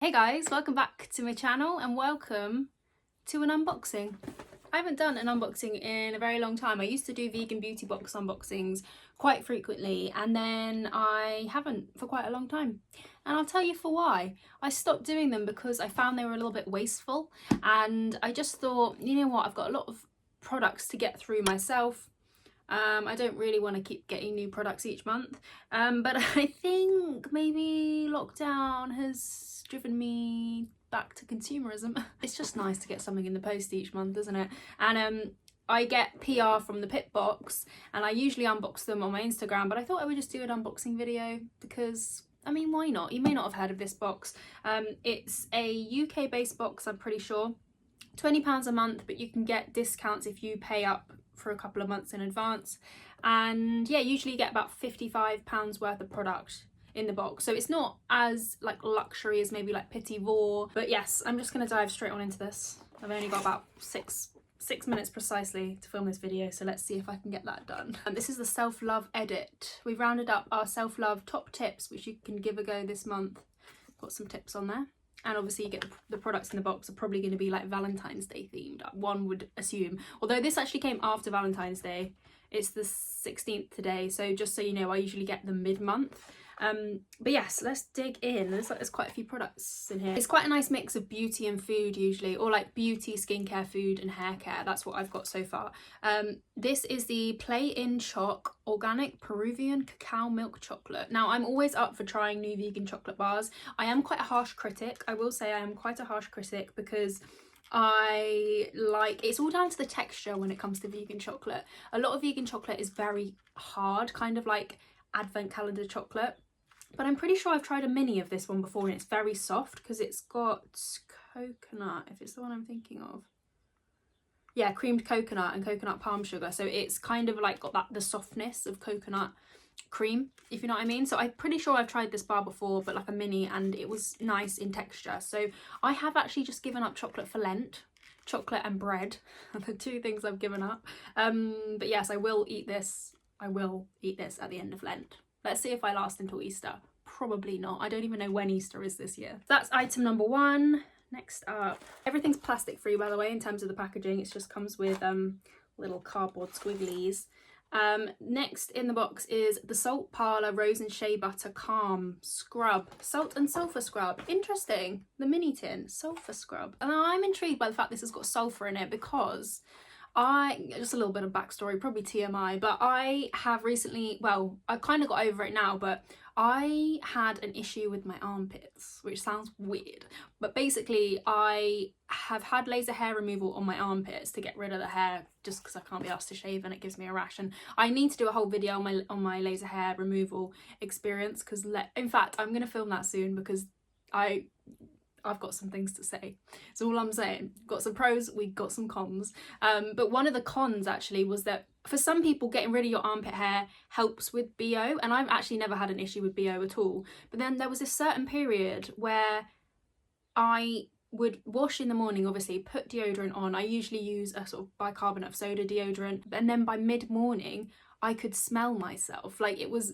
Hey guys, welcome back to my channel and welcome to an unboxing. I haven't done an unboxing in a very long time. I used to do vegan beauty box unboxings quite frequently and then I haven't for quite a long time. And I'll tell you for why. I stopped doing them because I found they were a little bit wasteful and I just thought, you know what, I've got a lot of products to get through myself. I don't really want to keep getting new products each month, but I think maybe lockdown has driven me back to consumerism. It's just nice to get something in the post each month, isn't it? And I get PR from the Pip Box and I usually unbox them on my Instagram, but I thought I would just do an unboxing video because, I mean, why not? You may not have heard of this box. It's a UK based box, I'm pretty sure. £20 a month, but you can get discounts if you pay up for a couple of months in advance. And yeah, usually you get about £55 worth of product in the box, so it's not as like luxury as maybe like Petit Vore. But yes, I'm just gonna dive straight on into this. I've only got about six minutes precisely to film this video, so let's see if I can get that done. And this is the self-love edit. We've rounded up our self-love top tips which you can give a go this month. Got some tips on there. And obviously you get the products in the box are probably going to be like Valentine's Day themed, one would assume. Although this actually came after Valentine's Day. It's the 16th today, so just so you know, I usually get them mid-month. But yes, let's dig in. There's quite a few products in here. It's quite a nice mix of beauty and food usually, or like beauty, skincare, food and hair care. That's what I've got so far. This is the Play in Choc Organic Peruvian Cacao Milk Chocolate. Now, I'm always up for trying new vegan chocolate bars. I am quite a harsh critic. I will say I am quite a harsh critic because it's all down to the texture when it comes to vegan chocolate. A lot of vegan chocolate is very hard, kind of like advent calendar chocolate. But I'm pretty sure I've tried a mini of this one before and it's very soft because it's got coconut, if it's the one I'm thinking of. Yeah, creamed coconut and coconut palm sugar. So it's kind of like got the softness of coconut cream, if you know what I mean. So I'm pretty sure I've tried this bar before, but like a mini, and it was nice in texture. So I have actually just given up chocolate for Lent. Chocolate and bread are the two things I've given up. But yes, I will eat this. I will eat this at the end of Lent. Let's see if I last until Easter. Probably not. I don't even know when Easter is this year. That's item number one. Next up, everything's plastic free, by the way, in terms of the packaging. It just comes with little cardboard squigglies. Next in the box is the Salt Parlour Rose and Shea Butter Calm Scrub. Salt and sulphur scrub. Interesting. The mini tin. Sulphur scrub. And I'm intrigued by the fact this has got sulphur in it because just a little bit of backstory, probably TMI, but I have recently, well, I kind of got over it now, but I had an issue with my armpits, which sounds weird, but basically I have had laser hair removal on my armpits to get rid of the hair just because I can't be asked to shave and it gives me a rash, and I need to do a whole video on my laser hair removal experience because in fact I'm going to film that soon because I've got some things to say. That's all I'm saying. Got some pros, we got some cons. But one of the cons actually was that for some people getting rid of your armpit hair helps with BO, and I've actually never had an issue with BO at all. But then there was this certain period where I would wash in the morning, obviously, put deodorant on. I usually use a sort of bicarbonate of soda deodorant, and then by mid-morning I could smell myself. Like it was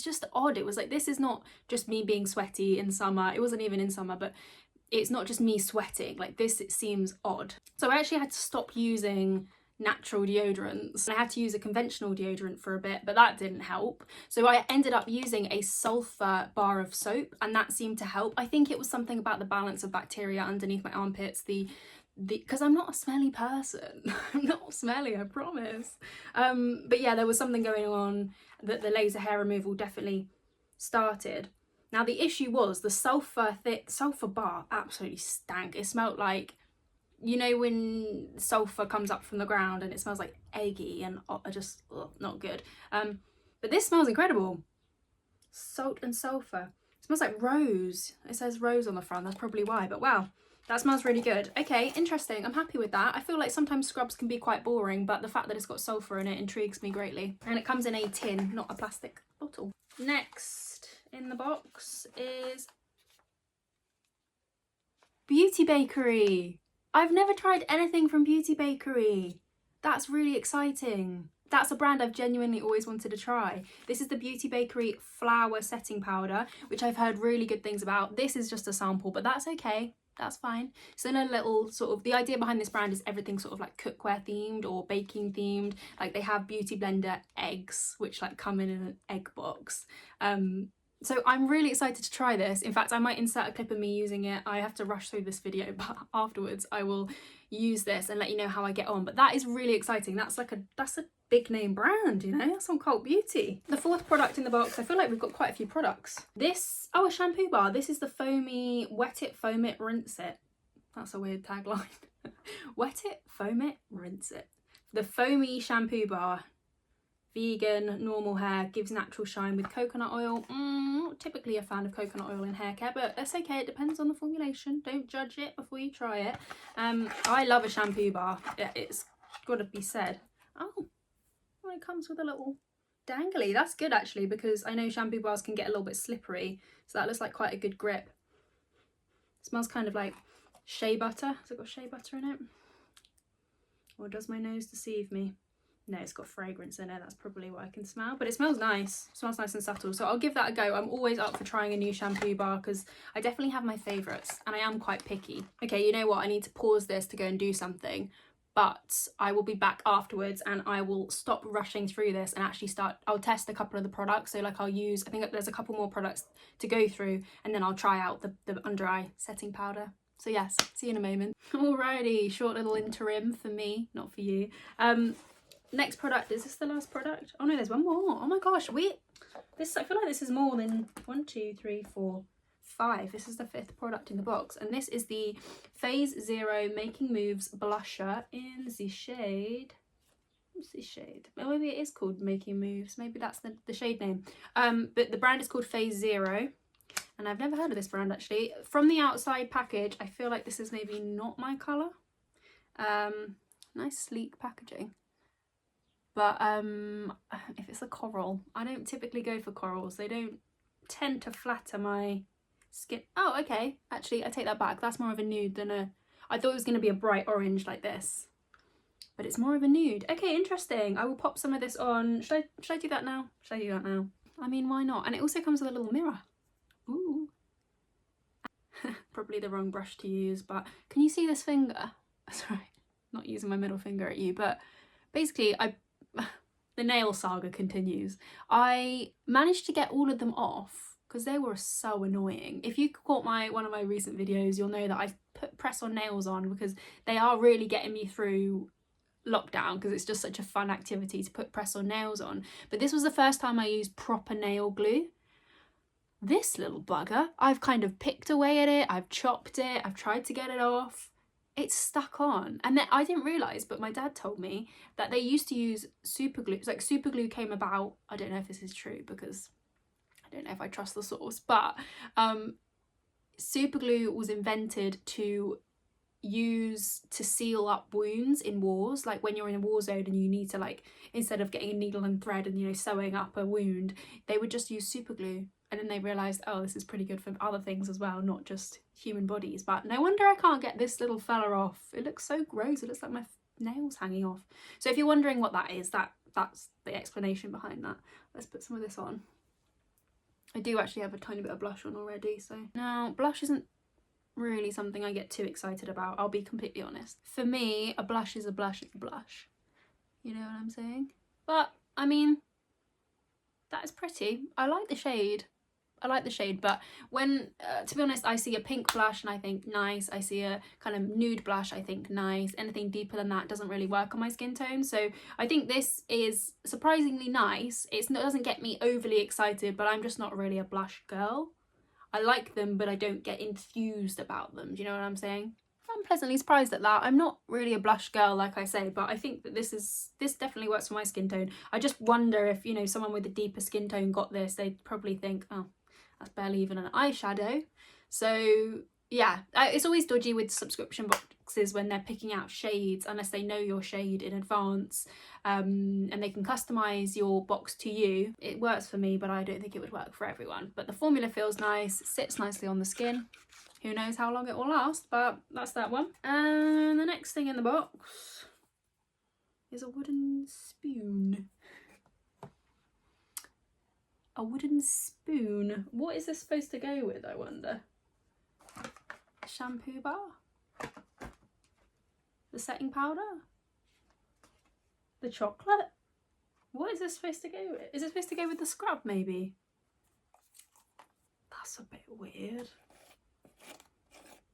just odd. It was like, this is not just me being sweaty in summer. It wasn't even in summer, but it's not just me sweating. Like this, it seems odd. So I actually had to stop using natural deodorants. I had to use a conventional deodorant for a bit, but that didn't help. So I ended up using a sulfur bar of soap, and that seemed to help. I think it was something about the balance of bacteria underneath my armpits, because I'm not a smelly person. I'm not smelly, I promise. But yeah, there was something going on that the laser hair removal definitely started. Now the issue was the sulfur bar absolutely stank. It smelled like, you know, when sulfur comes up from the ground and it smells like eggy and just not good. But this smells incredible. Salt and sulfur. It smells like rose. It says rose on the front, that's probably why, but wow. That smells really good. Okay, interesting. I'm happy with that. I feel like sometimes scrubs can be quite boring, but the fact that it's got sulfur in it intrigues me greatly. And it comes in a tin, not a plastic bottle. Next in the box is Beauty Bakerie. I've never tried anything from Beauty Bakerie. That's really exciting. That's a brand I've genuinely always wanted to try. This is the Beauty Bakerie Flour Setting Powder, which I've heard really good things about. This is just a sample, but that's okay. That's fine. So in a little sort of, the idea behind this brand is everything sort of like cookware themed or baking themed. Like they have beauty blender eggs, which like come in an egg box. So I'm really excited to try this. In fact, I might insert a clip of me using it. I have to rush through this video, but afterwards I will use this and let you know how I get on. But that is really exciting. That's a big name brand, you know, that's on Cult Beauty. The fourth product in the box, I feel like we've got quite a few products. This, oh, a shampoo bar. This is the Foamy Wet It, Foam It, Rinse It. That's a weird tagline. Wet it, foam it, rinse it. The foamy shampoo bar. Vegan, normal hair, gives natural shine with coconut oil. Not typically a fan of coconut oil in hair care, but that's okay. It depends on the formulation. Don't judge it before you try it. I love a shampoo bar. It's got to be said. Oh, well, it comes with a little dangly. That's good actually, because I know shampoo bars can get a little bit slippery. So that looks like quite a good grip. It smells kind of like shea butter. Has it got shea butter in it? Or does my nose deceive me? No, it's got fragrance in it. That's probably what I can smell. But it smells nice. It smells nice and subtle. So I'll give that a go. I'm always up for trying a new shampoo bar because I definitely have my favourites. And I am quite picky. Okay, you know what? I need to pause this to go and do something. But I will be back afterwards and I will stop rushing through this and actually start. I'll test a couple of the products. So like I'll use, I think there's a couple more products to go through. And then I'll try out the under eye setting powder. So yes, see you in a moment. Alrighty, short little interim for me, not for you. Next product, is this the last product? Oh no, there's one more. Oh my gosh, I feel like this is more than 1, 2, 3, 4, 5. This is the 5th product in the box, and this is the Phase Zero Making Moves blusher in the shade. What's this shade? Well, maybe it is called Making Moves. Maybe that's the shade name. But the brand is called Phase Zero, and I've never heard of this brand actually. From the outside package, I feel like this is maybe not my colour. Nice sleek packaging. But if it's a coral, I don't typically go for corals. They don't tend to flatter my skin. Oh, okay. Actually, I take that back. That's more of a nude than a... I thought it was going to be a bright orange like this. But it's more of a nude. Okay, interesting. I will pop some of this on. Should I do that now? Should I do that now? I mean, why not? And it also comes with a little mirror. Ooh. Probably the wrong brush to use, but can you see this finger? Sorry, not using my middle finger at you, but basically the nail saga continues. I managed to get all of them off because they were so annoying. If you caught one of my recent videos, you'll know that I put press-on nails on because they are really getting me through lockdown, because it's just such a fun activity to put press-on nails on. But this was the first time I used proper nail glue. This little bugger, I've kind of picked away at it, I've chopped it, I've tried to get it off. It's stuck on. And then I didn't realise, but my dad told me that they used to use super glue. It's like super glue came about, I don't know if this is true because I don't know if I trust the source, but super glue was invented to use to seal up wounds in wars. Like when you're in a war zone and you need to, like, instead of getting a needle and thread and, you know, sewing up a wound, they would just use super glue. And then they realised, oh, this is pretty good for other things as well, not just human bodies. But no wonder I can't get this little fella off. It looks so gross. It looks like my nails hanging off. So if you're wondering what that is, that's the explanation behind that. Let's put some of this on. I do actually have a tiny bit of blush on already. So now, blush isn't really something I get too excited about, I'll be completely honest. For me, a blush is a blush, it's a blush. You know what I'm saying? But, I mean, that is pretty. I like the shade. But when, to be honest, I see a pink blush and I think nice. I see a kind of nude blush, I think nice. Anything deeper than that doesn't really work on my skin tone. So I think this is surprisingly nice. It doesn't get me overly excited, but I'm just not really a blush girl. I like them, but I don't get enthused about them. Do you know what I'm saying? I'm pleasantly surprised at that. I'm not really a blush girl, like I say, but I think that this definitely works for my skin tone. I just wonder if, you know, someone with a deeper skin tone got this, they'd probably think, oh, that's barely even an eyeshadow. So yeah, it's always dodgy with subscription boxes when they're picking out shades unless they know your shade in advance, and they can customize your box to you. It works for me, but I don't think it would work for everyone. But the formula feels nice, sits nicely on the skin. Who knows how long it will last, but that's that one. And the next thing in the box is a wooden spoon. A wooden spoon. What is this supposed to go with, I wonder? Shampoo bar? The setting powder? The chocolate? What is this supposed to go with? Is it supposed to go with the scrub, maybe? That's a bit weird.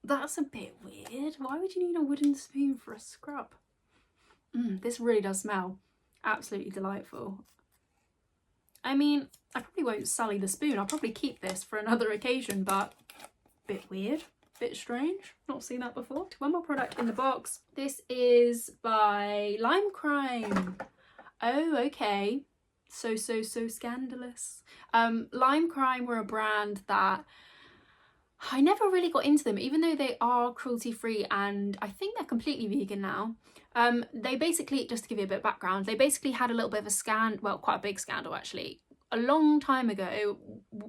That's a bit weird. Why would you need a wooden spoon for a scrub? This really does smell absolutely delightful. I mean, I probably won't sully the spoon. I'll probably keep this for another occasion, but a bit weird, bit strange. Not seen that before. One more product in the box. This is by Lime Crime. Oh, okay. So scandalous. Lime Crime were a brand that I never really got into them, even though they are cruelty free and I think they're completely vegan now. They basically, just to give you a bit of background, they basically had a little bit of a scandal, well, quite a big scandal actually, a long time ago,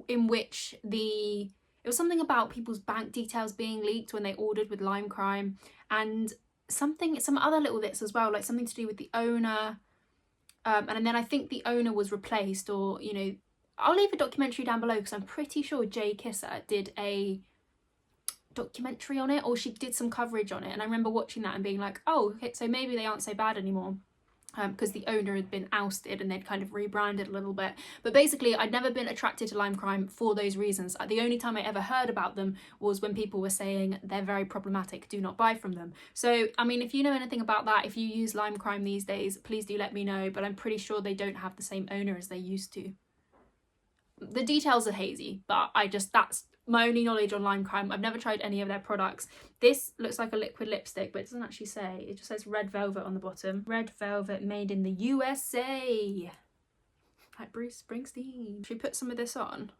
in which it was something about people's bank details being leaked when they ordered with Lime Crime, and some other little bits as well, like something to do with the owner. And then I think the owner was replaced, or, you know, I'll leave a documentary down below because I'm pretty sure Jay Kisser did a documentary on it, or she did some coverage on it, and I remember watching that and being like, oh, okay, so maybe they aren't so bad anymore, because the owner had been ousted and they'd kind of rebranded a little bit. But basically I'd never been attracted to Lime Crime for those reasons. The only time I ever heard about them was when people were saying they're very problematic, do not buy from them. So I mean, if you know anything about that, if you use Lime Crime these days, please do let me know, but I'm pretty sure they don't have the same owner as they used to. The details are hazy, but that's my only knowledge on Lime Crime. I've never tried any of their products. This looks like a liquid lipstick, but it doesn't actually say. It just says Red Velvet on the bottom. Red Velvet, made in the USA. Like Bruce Springsteen. Should we put some of this on?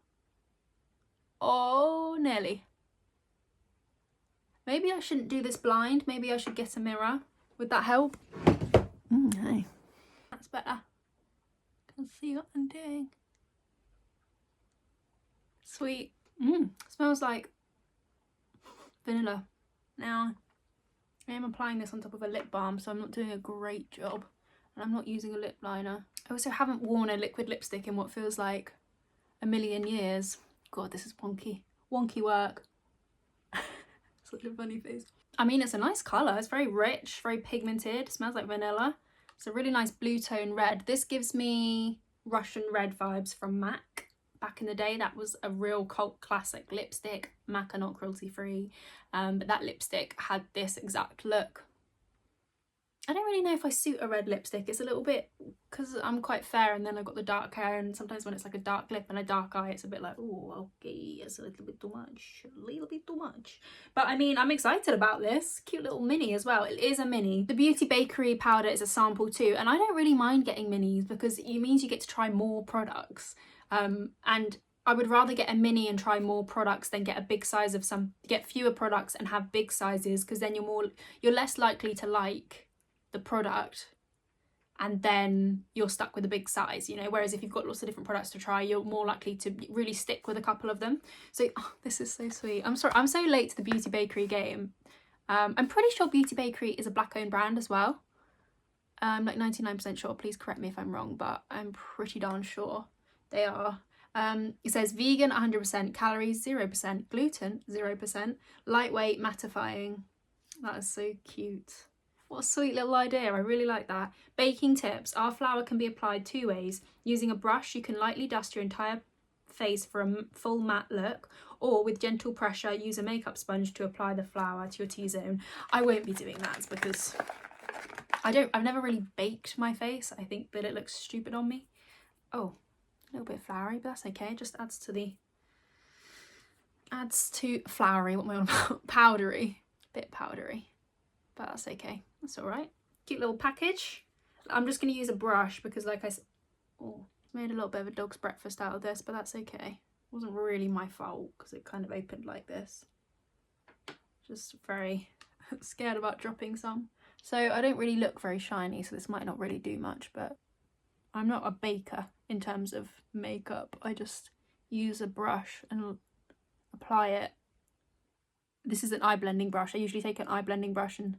Oh, nearly. Maybe I shouldn't do this blind. Maybe I should get a mirror. Would that help? Hey. That's better. I can see what I'm doing. Sweet. Smells like vanilla. Now, I am applying this on top of a lip balm, so I'm not doing a great job. And I'm not using a lip liner. I also haven't worn a liquid lipstick in what feels like a million years. God, this is wonky. Wonky work. Such a funny face. I mean, it's a nice colour. It's very rich, very pigmented. It smells like vanilla. It's a really nice blue tone red. This gives me Russian red vibes from MAC. Back in the day, that was a real cult classic lipstick. MAC are not cruelty free, but that lipstick had this exact look. I don't really know if I suit a red lipstick. It's a little bit, because I'm quite fair and then I've got the dark hair, and sometimes when it's like a dark lip and a dark eye, it's a bit like, oh, okay, it's a little bit too much, a little bit too much. But I mean, I'm excited about this. Cute little mini as well. It is a mini. The Beauty Bakerie powder is a sample too, and I don't really mind getting minis because it means you get to try more products. And I would rather get a mini and try more products than get a big size of get fewer products and have big sizes, because then you're less likely to like the product and then you're stuck with a big size, you know, whereas if you've got lots of different products to try, you're more likely to really stick with a couple of them. So this is so sweet. I'm sorry, I'm so late to the Beauty Bakerie game. I'm pretty sure Beauty Bakerie is a black owned brand as well. I'm like 99% sure, please correct me if I'm wrong, but I'm pretty darn sure they are. It says vegan 100%, calories 0%, gluten 0%, lightweight, mattifying. That is so cute. What a sweet little idea. I really like that. Baking tips. Our flour can be applied 2 ways. Using a brush, you can lightly dust your entire face for a full matte look, or with gentle pressure, use a makeup sponge to apply the flour to your T-zone. I won't be doing that because I've never really baked my face. I think that it looks stupid on me. Oh, a little bit floury, but that's okay. It just adds to floury, what am I on about? Powdery. Bit powdery. But that's okay. That's all right. Cute little package. I'm just going to use a brush because, like I said, made a little bit of a dog's breakfast out of this, but that's okay. It wasn't really my fault because it kind of opened like this. Just very scared about dropping some. So I don't really look very shiny, so this might not really do much, but I'm not a baker in terms of makeup. I just use a brush and apply it. This is an eye blending brush. I usually take an eye blending brush and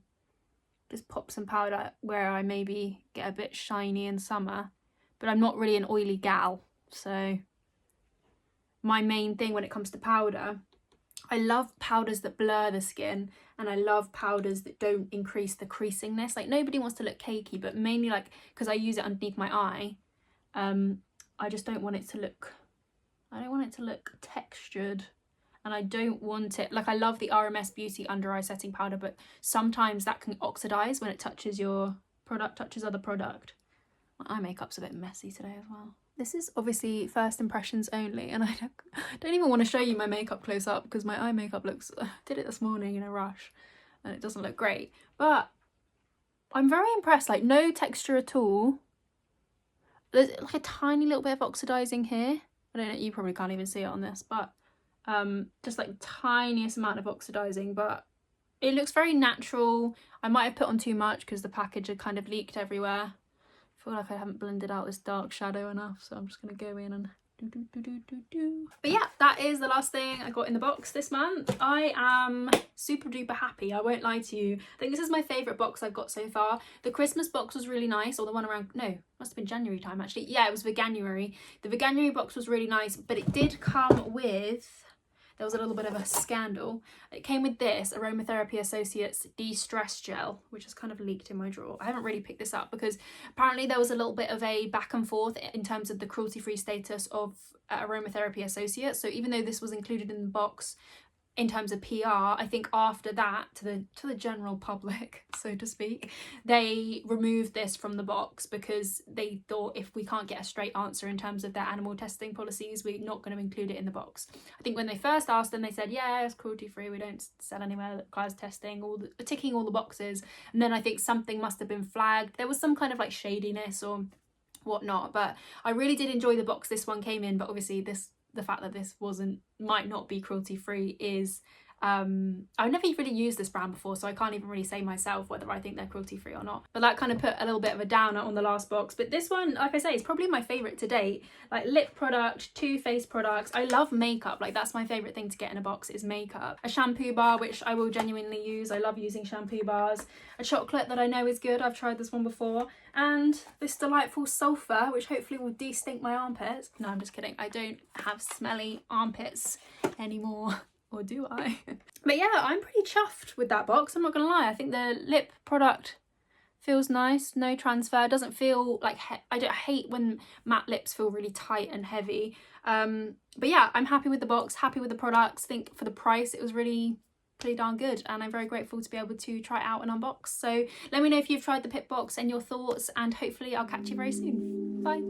just pop some powder where I maybe get a bit shiny in summer, but I'm not really an oily gal, so my main thing when it comes to powder, I love powders that blur the skin, and I love powders that don't increase the creasingness. Like, nobody wants to look cakey, but mainly like because I use it underneath my eye, I just don't want it to look, I don't want it to look textured, and I don't want it, like, I love the RMS Beauty under eye setting powder, but sometimes that can oxidize when it touches your product, touches other product. My eye makeup's a bit messy today as well. This is obviously first impressions only, and I don't even want to show you my makeup close up because my eye makeup looks, I did it this morning in a rush and it doesn't look great, but I'm very impressed. Like, no texture at all. There's like a tiny little bit of oxidizing here. I don't know, you probably can't even see it on this, but just like the tiniest amount of oxidizing, but it looks very natural. I might have put on too much because the package had kind of leaked everywhere. I feel like I haven't blended out this dark shadow enough, so I'm just going to go in and do. But yeah, that is the last thing I got in the box this month. I am super duper happy, I won't lie to you. I think this is my favourite box I've got so far. The Christmas box was really nice, or the one around, no, must have been January time actually. Yeah, it was Veganuary. The Veganuary box was really nice, but it did come with, there was a little bit of a scandal. It came with this Aromatherapy Associates De-Stress Gel, which has kind of leaked in my drawer. I haven't really picked this up because apparently there was a little bit of a back and forth in terms of the cruelty-free status of Aromatherapy Associates. So even though this was included in the box in terms of PR, I think after that, to the general public, so to speak, they removed this from the box because they thought if we can't get a straight answer in terms of their animal testing policies, we're not going to include it in the box. I think when they first asked them, they said, yeah, it's cruelty free, we don't sell anywhere that requires testing, ticking all the boxes. And then I think something must have been flagged. There was some kind of like shadiness or whatnot, but I really did enjoy the box this one came in. But obviously the fact that this might not be cruelty free is I've never really used this brand before, so I can't even really say myself whether I think they're cruelty free or not, but that kind of put a little bit of a downer on the last box. But this one, like I say, is probably my favorite to date. Like, lip product, 2 face products. I love makeup, like that's my favorite thing to get in a box is makeup. A shampoo bar, which I will genuinely use. I love using shampoo bars. A chocolate that I know is good, I've tried this one before, and this delightful sulphur, which hopefully will de-stink my armpits. No, I'm just kidding, I don't have smelly armpits anymore. Or do I? But yeah, I'm pretty chuffed with that box, I'm not gonna lie. I think the lip product feels nice, no transfer, doesn't feel like, I hate when matte lips feel really tight and heavy. But yeah, I'm happy with the box, happy with the products. I think for the price it was really pretty darn good, and I'm very grateful to be able to try it out and unbox. So let me know if you've tried the Pip Box and your thoughts, and hopefully I'll catch you very soon. Bye.